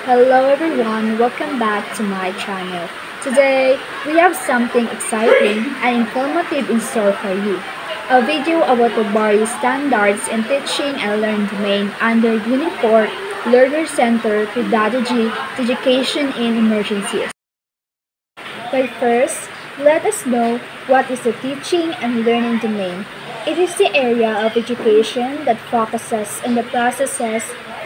Hello everyone, welcome back to my channel. Today, we have something exciting and informative in store for you. A video about the various standards in teaching and learning domain under UNIT4 Learner Center Pedagogy Education in Emergencies. But first, let us know what is the teaching and learning domain. It is the area of education that focuses on the processes,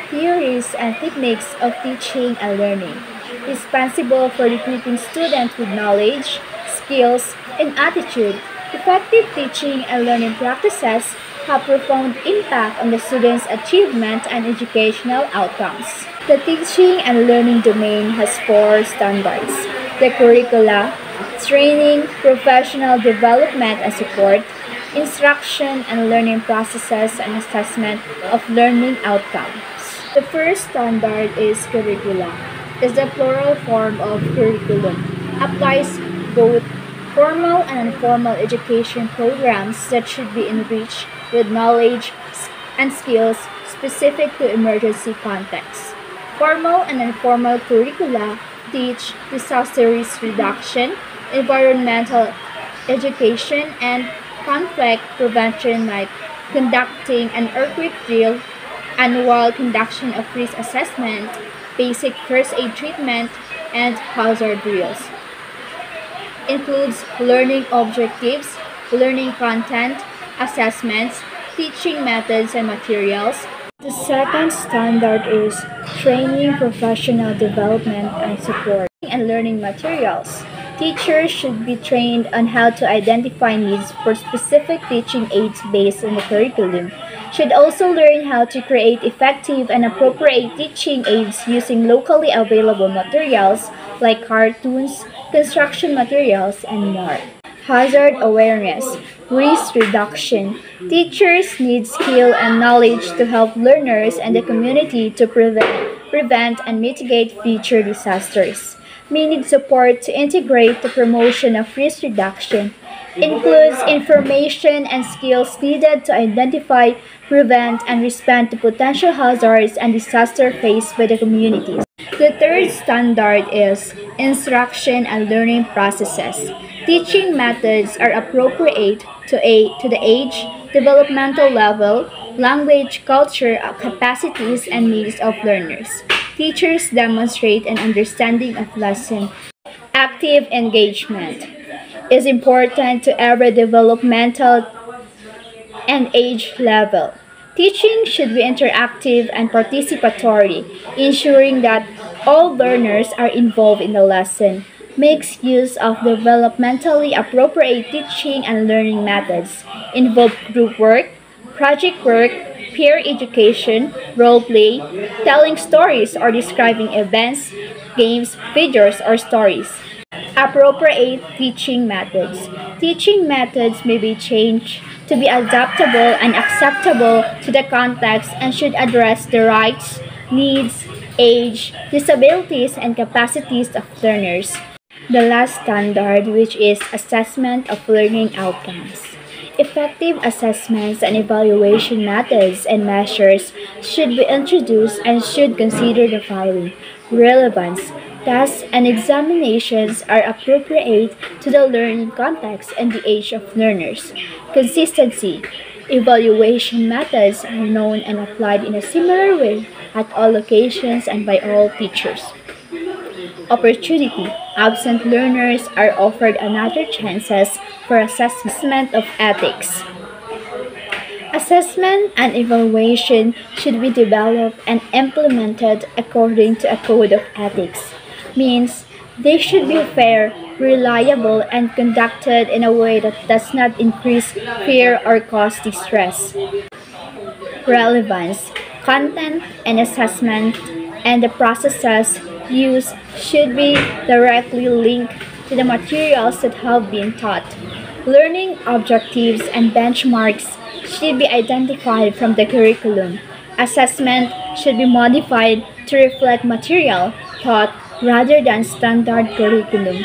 theories, and techniques of teaching and learning, responsible for equipping students with knowledge, skills, and attitude. Effective teaching and learning practices have profound impact on the students' achievement and educational outcomes. The teaching and learning domain has four standards: the curricula, training, professional development and support, instruction and learning processes, and assessment of learning outcomes. The first standard is curricula. Is the plural form of curriculum. Applies both formal and informal education programs that should be enriched with knowledge and skills specific to emergency contexts. Formal and informal curricula teach disaster risk reduction, environmental education, and conflict prevention, like conducting an earthquake drill, annual conduction of risk assessment, basic first aid treatment, and hazard drills. Includes learning objectives, learning content, assessments, teaching methods and materials. The second standard is training, professional development, and support and learning materials. Teachers should be trained on how to identify needs for specific teaching aids based on the curriculum. Should also learn how to create effective and appropriate teaching aids using locally available materials like cartoons, construction materials, and more. Hazard awareness, risk reduction. Teachers need skill and knowledge to help learners and the community to prevent and mitigate future disasters. May need support to integrate the promotion of risk reduction. Includes information and skills needed to identify, prevent, and respond to potential hazards and disaster faced by the communities. The third standard is instruction and learning processes. Teaching methods are appropriate to the age, developmental level, language, culture, capacities, and needs of learners. Teachers demonstrate an understanding of lesson. Active engagement is important to every developmental and age level. Teaching should be interactive and participatory, ensuring that all learners are involved in the lesson. Makes use of developmentally appropriate teaching and learning methods. Involve group work, project work, peer education, role play, telling stories or describing events, games, videos, or stories. Appropriate teaching methods. Teaching methods may be changed to be adaptable and acceptable to the context and should address the rights, needs, age, disabilities, and capacities of learners. The last standard, which is assessment of learning outcomes. Effective assessments and evaluation methods and measures should be introduced and should consider the following: relevance. Tests and examinations are appropriate to the learning context and the age of learners. Consistency. Evaluation methods are known and applied in a similar way at all locations and by all teachers. Opportunity. Absent learners are offered another chances for assessment of ethics. Assessment and evaluation should be developed and implemented according to a code of ethics. Means they should be fair, reliable, and conducted in a way that does not increase fear or cause distress. Relevance. Content and assessment and the processes used should be directly linked to the materials that have been taught. Learning objectives and benchmarks should be identified from the curriculum. Assessment should be modified to reflect material taught rather than standard curriculum.